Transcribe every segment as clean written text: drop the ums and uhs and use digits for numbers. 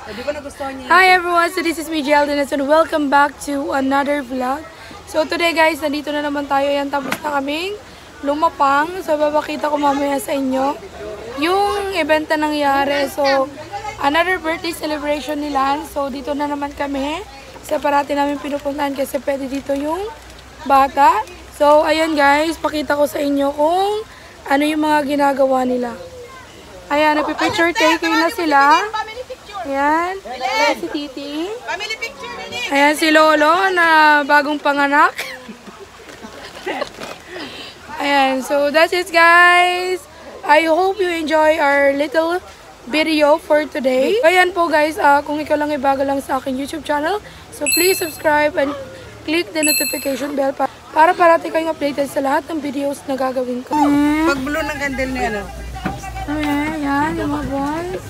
Di ba nagustuhan niya? Hi everyone, so this is me, Geraldine, and welcome back to another vlog. So today guys, nandito na naman tayo. Yan, tapos na kaming lumapang. So babakita ko mamaya sa inyo yung event na nangyari. So another birthday celebration nila. So dito na naman kami. Sa parati namin pinupuntahan kasi pwede dito yung bata. So ayan guys, pakita ko sa inyo kung ano yung mga ginagawa nila. Ayan, nagpipicture taking na sila. Ayan, ayan si Titi. Ayan si Lolo na bagong panganak. Ayan, so that's it guys. I hope you enjoy our little video for today. Ayan po guys, kung ikaw lang ay bago lang sa aking YouTube channel, so please subscribe and click the notification bell para parati kayong updated sa lahat ng videos na gagawin ko. Pag blue ng candle niya, ano? Ayan, yung mga boys.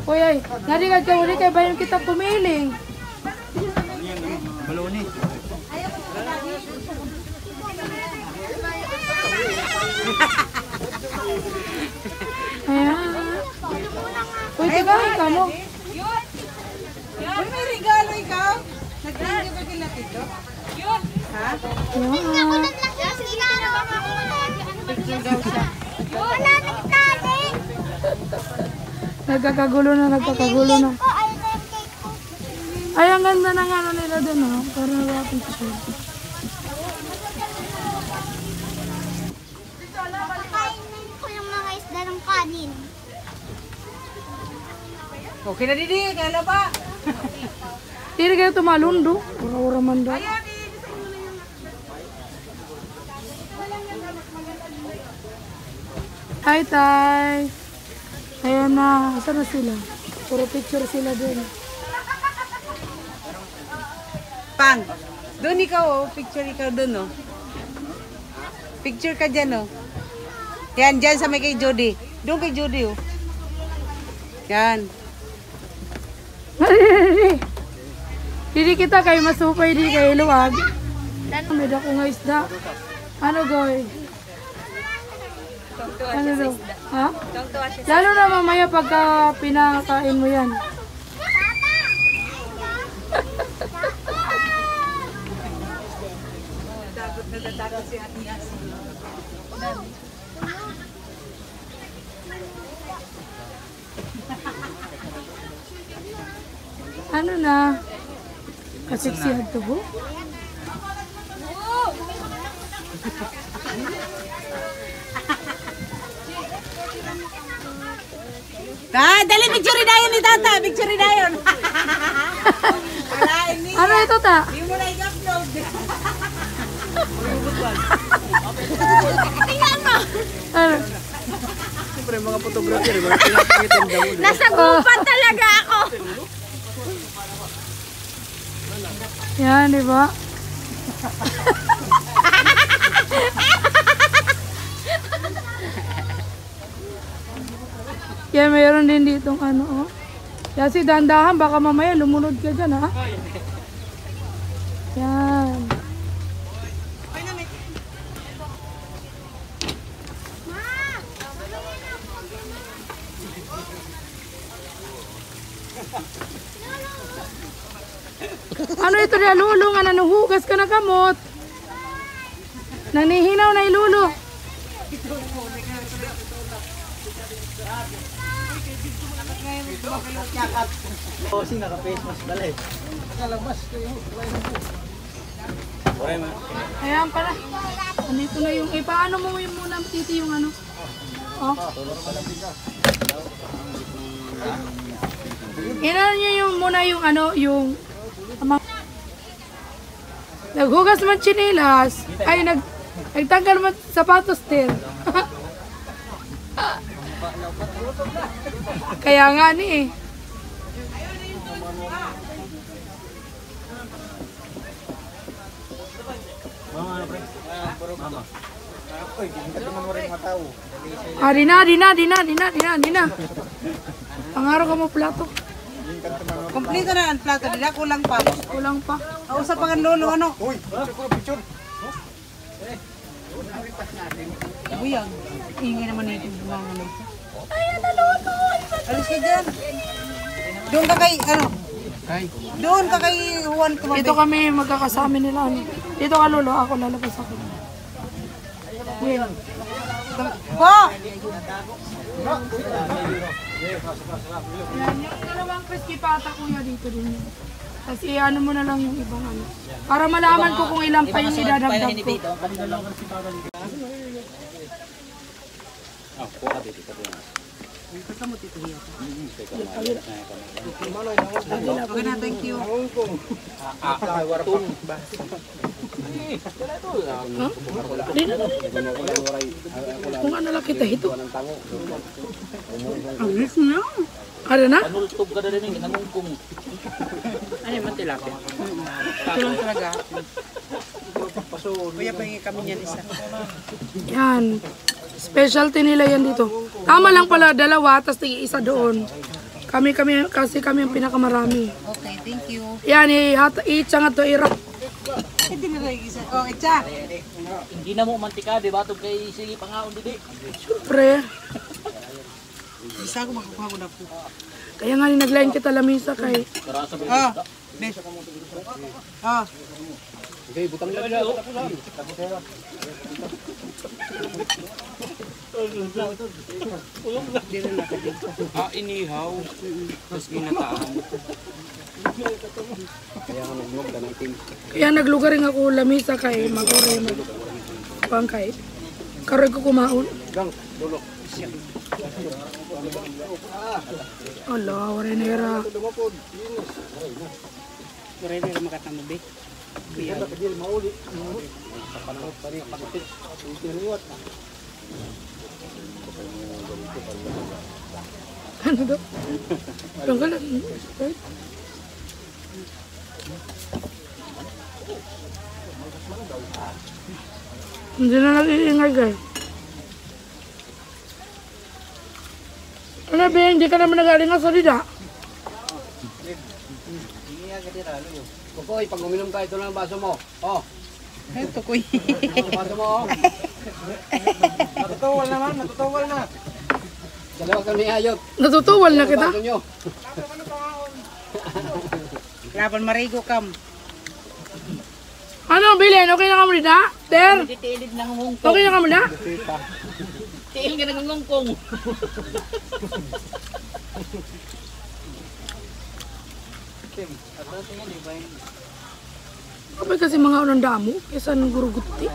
Uy, ay, narigad ka ulit kay bayan kita pumiling. Baloni. Ayan. Uy, tagay ka mo. Uy, may regalo ikaw. Nag-thank you ba kila Tito? Yun. Ha? Ayan. Nagkakagulo na. Ay, ang ganda ng ano nila dun, ha? Para na picture. Kainin ko yung mga isda ng kanin. Okay na didi, kaya ba? Hindi kayo tumalundo. Ura-ura man daw. Hi, Tay. Ayan na. Saan na sila? Puro picture sila dun. Pang, doon ikaw, oh. Picture ikaw doon, oh. Picture ka dyan, oh. Yan, dyan sa may kay Jody. Doon kay Jody, oh. Yan. Hindi kita kayo masupay, di kayo luwag. May dako nga isda. Ano, Goy? Ano daw? Ha? Lalo na mamaya pagka pinakain mo yan. Ano na? Kasiksihan to ho? Dali, picture dayon ni Tata. Picture dayon. Ano ito ta? Hindi mo na i-upload. Tingnan mo! Ano? Siyempre mga photographer, mga pinapangitan daw. Nasa gupan talaga ako! Yan, di ba? Yan, mayroon din ditong ano, oh. Kasi dahan-dahan, baka mamaya lumunod ka dyan, ha? Yan. Ano ito na, Lolo? Nga nanuhugas ka na kamot. Nanihinaw na ilulo. Kasi naka-face mask pala eh. Nakalabas kayo. Ayan pala. Andito na yung, paano mo yung muna, Titi, yung ano? Oh. Inano nyo yung muna yung ano, yung naghugas man chinilas. Ay, nagtanggal man sapatos din. Kaya nga ni eh. Mama. Uy, hindi ka mo rin matao. Di na. Pangaraw ka mo plato. Kompleto na ang plato nila, kulang pa. Kulang pa. Kausap pa ang lolo, ano? Uy, picture. Buyag. Ingay naman na yung mga ano. Ayan, naloko. Alis ka dyan. Doon ka kay, ano? Doon ka kay Juan Kumabe. Dito kami magkakasama nila. Dito ka, Lolo. Ako lalabas ako. Wait. Po! Yan, yung dalawang crispy pata, kuya, dito din. Tapos i-ano mo na lang yung ibang ano. Para malaman ko kung ilang pa yung idadagdag ko. Okay na, thank you. Kung ano lang kita ito. Ang lis na. Ano na? Nultog ka na rin yung nangungkong. Ano yung tilapia? Ito lang talaga. Kuya, pahingi kami niyan isa. Yan. Specialty nila yan dito. Tama lang pala, dalawa, tapos isa doon. Kasi kami ang pinakamarami. Okay, thank you. Yan, i-itsa nga to, irap. Hindi na lang isa. Oh, itcha. Hindi na mo mantika, di ba? Itong kay sige pangaon didi. Siyempre. Isa ako makukuha ko na po. Kaya nga naglain kita lamisa kay. Ah, bes. Ah. Inihaw. Tapos ginataan. Kaya naglugar rin ako lamisa kay magore pang kay. Karoy ko kumaon. Ala, wala na yara. Kuray na makatamo be. Ano daw? Tanggalan. Hindi na nag-iingay guys. Ano ba, hindi ka naman nagaling sa salida? Kukoy, pag uminom ka, ito lang ang baso mo. Oh. Ito kuy. Baso mo, oh. Natutawal naman, natutawal na. Dalawa kami ayot. Natutuwal na kita. Baso nyo. Laban marigo kam. Ano, Bilin? Okay na ka mo na? Ter? Titiilid na ngungkong. Okay na ka mo na? Tiil ka na ngungkong. Kapag kasi mga unang damo, kaysa ng guruguti.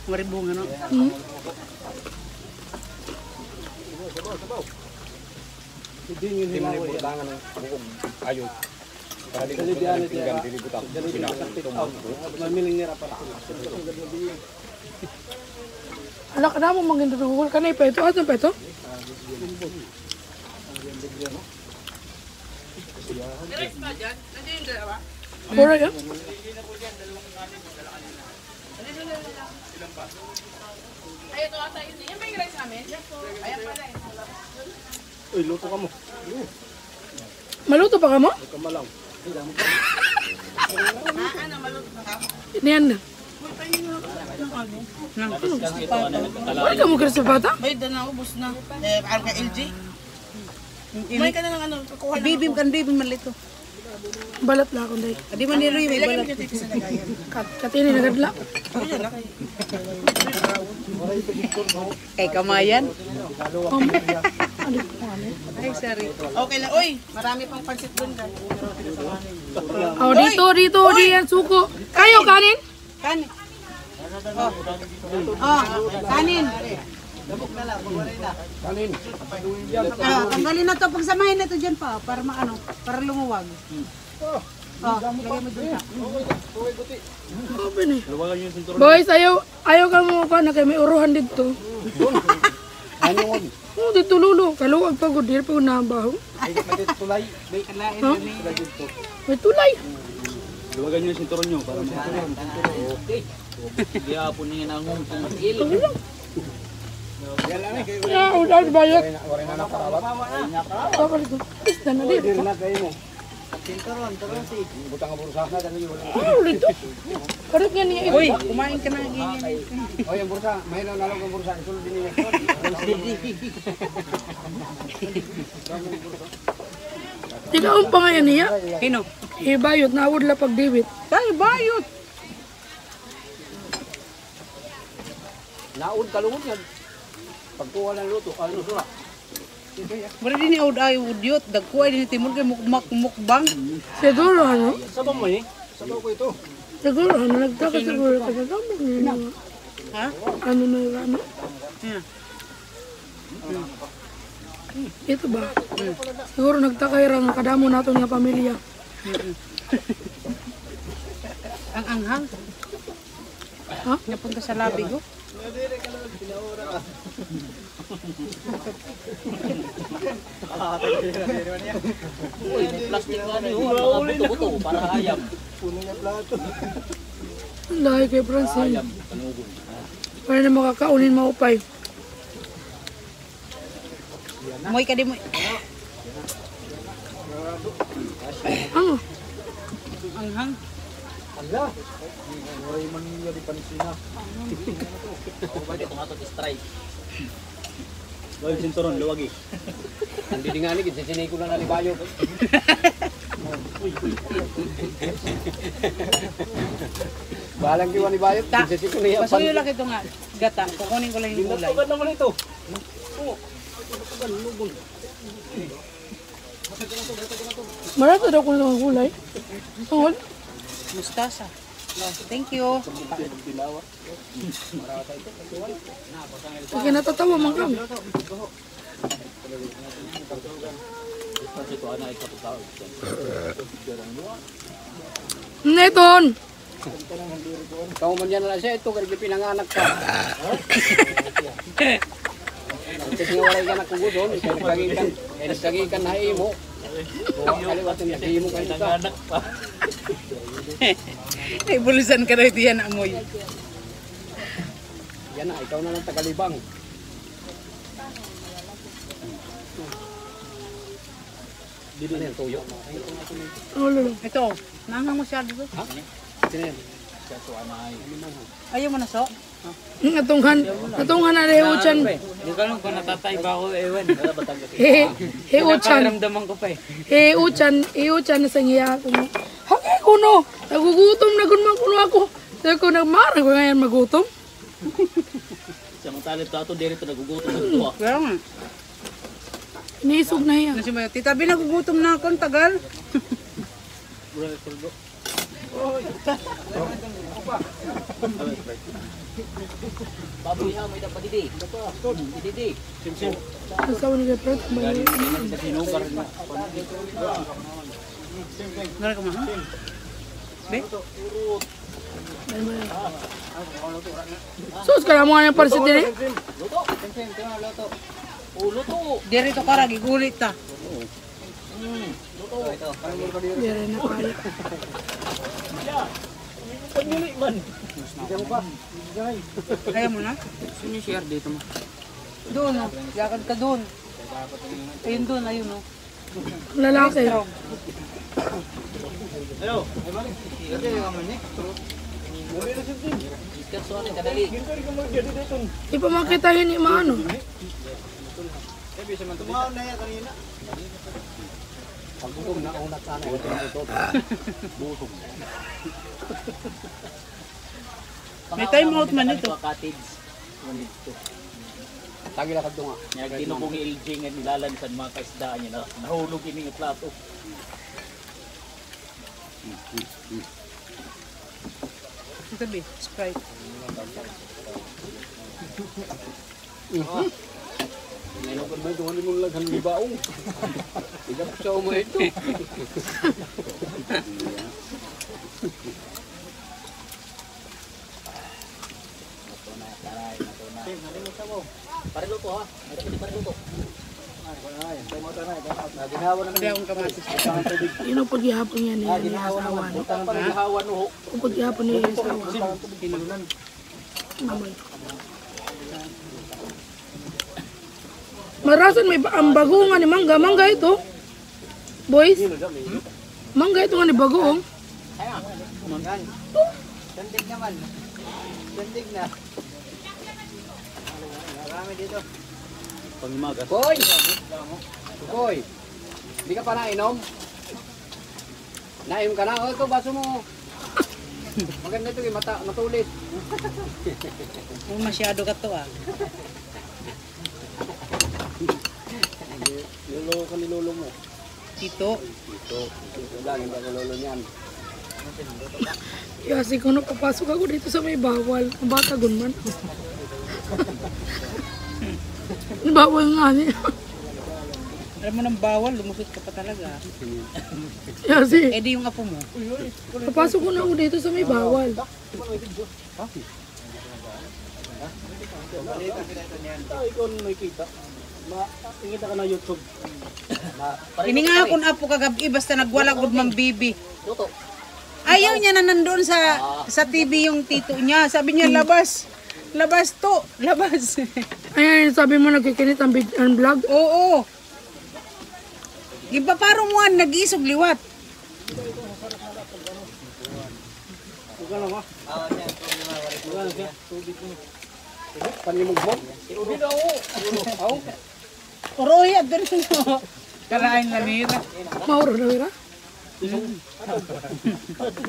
Maribong ano. Hmm? Ayun. Ala ka na mo maganda tuhul ka na ipeto. Ano peto? Pura ya? Uy, luto ka mo. Maluto pa ka mo? Yan na. Wala ka mo kira sa bata? Bay na ubos na. Ang ka LG. May ka na ng ano, kukuha na. Bibim kan bibim man lito. Balat la akong day. Adi man ni Roy may balat. Katini nagadla. Kay kamayan. Ano ko ano? Ay, sorry. Okay lang. Uy, marami pang pansit doon. Oh, dito, diyan suko. Kayo kanin? Kanin. Oh, kanin. Kanin. Tanggalin na to. Pagsamahin na to dyan pa. Para maano, para lumuwag. Oh, lagay mo dun. Open eh. Boys, ayaw ka mo pa na kay may uruhan dito. Ano? Oh, dito lulo. Kaluwag pa ko, dito pa ko nabaho. Tulay. Kalain Huh? kami. May tulay. Luwagan nyo yung sinturon nyo para makatulong. Okay. Hindi po niya nangungkong il. Ya, udah bayar. Warin na nakarawat. Apa itu? Isda na dito. Sinturon, si. Butang ang bursa na. Oh, dito. Parang yan niya. Uy, kumain ka na. Oh, yung bursa. Mayroon nalog ang bursa. Isulod din niya. Tikaon pa ngayon niya. Hino? Ibayot, naawad la pag-debit. Tayo, bayot. Naud kalungod yan. Pagkuha ng luto. Ano sura? Mara din ni Aud ay udyot. Dagkuhay din ni Timur kay mukbang. Siguro ano? Sabang mo eh. Sabaw ko ito. Siguro ano? Nagtaka siguro ka sa damog niya. Ha? Ano na yung ano? Yeah. Ito ba? Siguro nagtaka yung kadamo nato nga pamilya. Ang anghang. Ha? Napunta sa labi ko. Uy, may plastic na ano yun. Mga buto-buto para ayam. Ang lahi kay Francine. Ayam, panugon. Para na makakaunin maupay. Moy ka di mo. Ano? Anghang. Ala. Oy man niya di pansina. Pwede kung ato strike. Gawin sinturon, luwagi. Hindi di nga ni sinay ko lang nalibayo. Balang kiwa ni bayot. Ta. Sisi ko niya. Pasuyo lang ito nga. Gata. Kukunin ko lang yung gulay. Pinatugan naman ito. Marami daw kung ng gulay. Tungkol. Mustasa. Thank you. Kasi natatawa man kami. Kasi ko ana ikapagtawag. Neton! Kau man yan na siya ito kasi pinanganak ka. Kasi nga wala ka nakugudon, kagikan na imo. Kaliwatin na imo kayo ka. Anak pa. Ay, bulusan ka na ito yan, amoy. Yan na, ikaw na lang tagalibang. Dito na yan, tuyo. Ano lalo? Ito, nangang masyado to. Ha? Sino yan? Ayaw mo na so? Natunghan na rin Uchan. Yung ganun ko natatay ba ako ewan. He Uchan. Ramdaman ko pa eh. He Uchan na sa ngiya ako. Hangay ko no. Nagugutom na gunman ko ako. Sabi ko nagmarang ko ngayon magutom. Samang talit ato dito nagugutom na ito. Kaya nga. Iniisog na yan. Nasi mo yun, tita, binagugutom na ako, ang tagal. Baboy ha, may dapat didi. Didi. Nasawa ni kay Fred. Sa sinugar na. Gara ka mahal? Be? Sus, kaya mo nga yung pansit din eh. Ulo to. Dito ka ragi, gulit ta. Hindi rin na kaya. Pagmuli man. Kaya mo na? Sino yung share dito mo? Doon, no? Lakad ka doon. Ayun doon, ayun, no? Lalaki. Hello. Iskatsuan ka dali. Di pa makitahin ni Maano. Pagkutom na unat sana. Busog. May time out man ito. Cottage. Tagi lang kadto nga. Nagtino kong LG nga nilalansan mga kaisdaan niya. Nahulog ini nga plato. Ito, be, Sprite. Ngayon kan may duhan mo lang kan libaong. Igap sa mo ito. Pariluto ha. May dapat pariluto. Hindi akong kamatis. Yun ang paghihapon yan eh. Ni asawa ni. Parihawan no. Ang paghihapon ni asawa. Mamay. Marasan may ang bagoong ni mangga. Mangga ito. Boys. Mangga ito nga ni bagoong. Sandig naman. Sandig na. Marami dito. Pangimagas. Koy! Koy! Hindi ka pa nainom? Nainom ka na? O, ito, baso mo. Maganda ito, matulis. Oh, masyado ka to ah. Lolo ka ni lolo mo. Ito. Ito lang, hindi ka lolo niyan. Kasi kung napapasok ako dito sa may bawal, ang bata gunman. Bawal nga niya. Alam mo nang bawal, lumusot ka pa talaga. Kasi, Eh di yung apo mo. papasok ko na ako dito sa may bawal. Ikaw nakikita. Nakikita ka na YouTube. Ini nga akong apo kagabi, basta nagwala gud mang bibi. Ayaw niya na nandoon sa TV yung tito niya. Sabi niya, labas. Labas to. Labas. Ayan, sabi mo nagkikinit ang vlog. Oo. Gipaparo mo nag-isog liwat. Panimog mo? Oroy, adon mo. Kalain na nila. Mauro daw ira?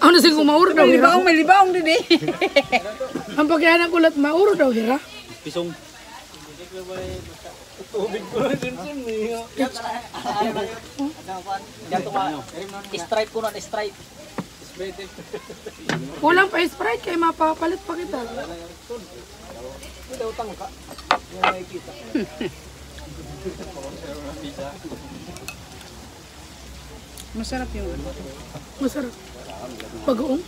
Ano sing mauro daw ira? May libaong din eh. Ang pagkain ko ulat mauro daw ira? Pisong. Stripe ko na, stripe. Kulang pa Sprite kay mapapalit pa kita. Masarap yung Masarap. Pag-uong.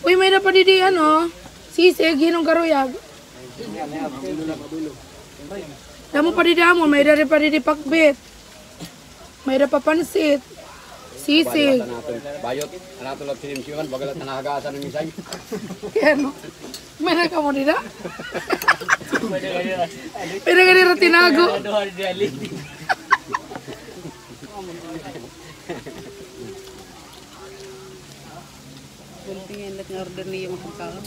Uy, may na pa didi ano. Sisig, hinong karuyag. Damo pa didi amo, may dari pa didi pakbit. May da pa pansit. Sisig. Bayot, anato lang sinimsiwan, bagalat na nakagasan ng isay. Kaya no. May na ka mo dida? Pwede ka nila tinago. tingin lang ng order niya yung pagkaon.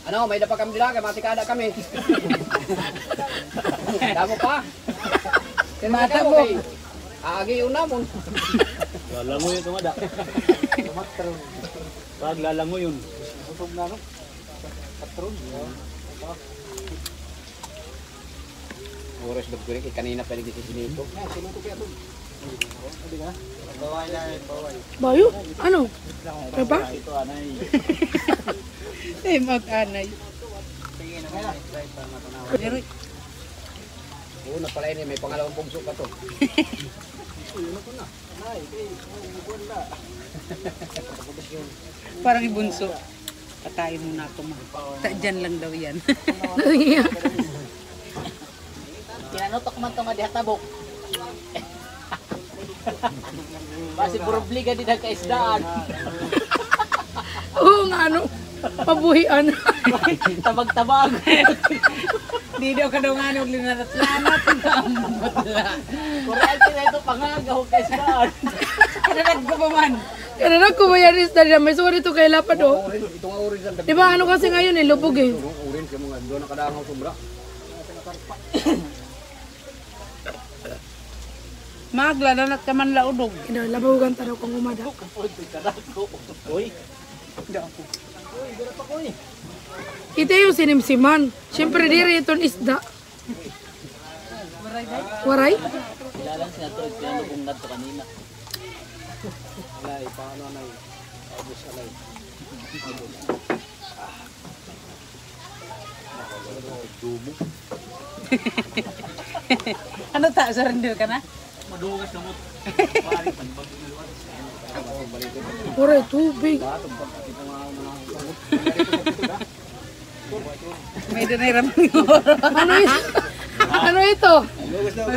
Ano, may dapat kami dila, kay matikada kami. Damo pa. Mata mo. Agi unamon. Lalango yun tumada. Pag lalango yun. Oras dog kay kanina pa rin sinito. Bayo? Ano? Ano ba? Ito anay. Eh, mag-anay. Pero, Una pala ini may pangalawang bugso pa to. parang ibunso. Patayin mo na ako, ma. Dyan lang daw yan. Kinanutok man ito nga diha tabok. Basi puro bliga di nagkaisdaan. Oo nga ano. Pabuhian. Tabag-tabag. Di daw ka daw nga nung linarat-lanat. Kurang na ito pangagaw kaisdaan. Kananag ko pa man. Kaya na ko ba yan is dali na may sorry to kay lapad oh. Ito nga orange ang Di ba ano kasi ngayon eh, lubog eh. orange kay mga doon nakadangaw sobra. Maglalanat ka man laudog. Labawagan tanaw kong umada. Uy. Ito yung sinimsiman. Siyempre diri itong isda. Waray? Kilalang sinatulog pinalubong na ito kanina. Alay, paano na yun? Abos alay. Ano ta? Surrender ka na? Madugas na mo. Waray, tubig. May dinay raming oro. Ano ito? Ano ito?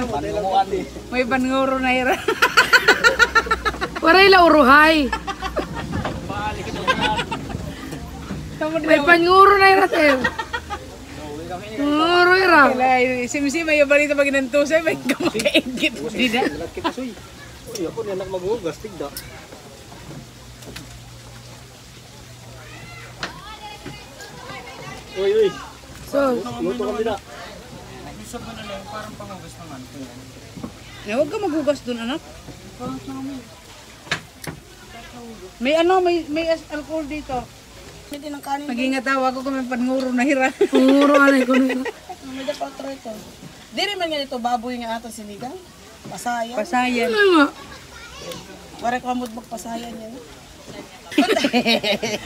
Panunguan eh. May banguro na hira. Waray la uruhay. May panyuro na yun natin. Uroy ra. Kaya, sim-sim, may balita pag inantusay, may kamakaigit. Di na. Dalat kita soy. Uy, ako niya maghugas tigda. Uy. So, Luto kami na. Huwag ka maghugas dun, anak. May alcohol dito. Hindi ng kanin. Mag-ingat ako kung may pannguro na hira. uro anay ko nila. May dapatro ito. Di rin man nga ito baboy nga ato sinigang. Pasaya. Pasayan. Ano nga? Warek mamudbog pasayan yan.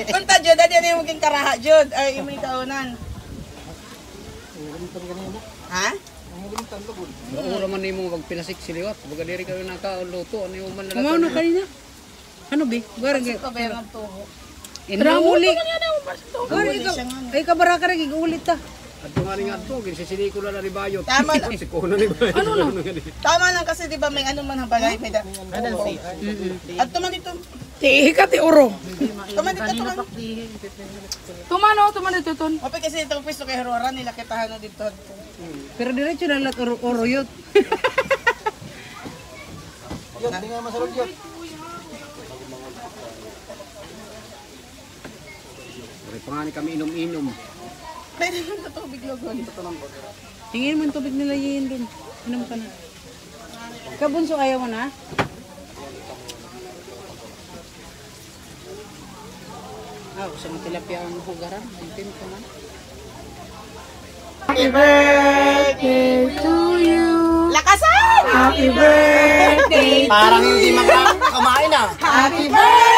Kunta Jod, adi ano yung maging karaha Jod. Ay, yung may kaunan. Ha? Ura man nimo magpinasik siliwat. Baga diri kayo nakaluto ano yung man Kumano kanina? Ano, be? Garang Ito ba yung tuho? Inuuli. Garang ikaw. Ay, kabara ka rin, iguulit ta. Adto nga ni ngadto ginsisili ko na ni bayot. Tama lang. Si kuno ni bayot. Ano na? Tama lang kasi di ba may ano man ang balay. May At tuman dito. Tihi ka, ti uro. Tuman dito, tuman. Tuman dito, ton. Mapay kasi itong pwesto kay Herora nila kitahan dito. Pero diretso na lang oro yun. Pangani kami inom-inom. May naman ito tubig logon. Tingin mo yung tubig nila yun dun. Inom ka na. Kabunso, ayaw mo na? Sa mga tilapia ang hugaran. Intim ko na. Happy birthday to you. Lakasan! Happy birthday. Parang hindi makakamain ah. Happy birthday!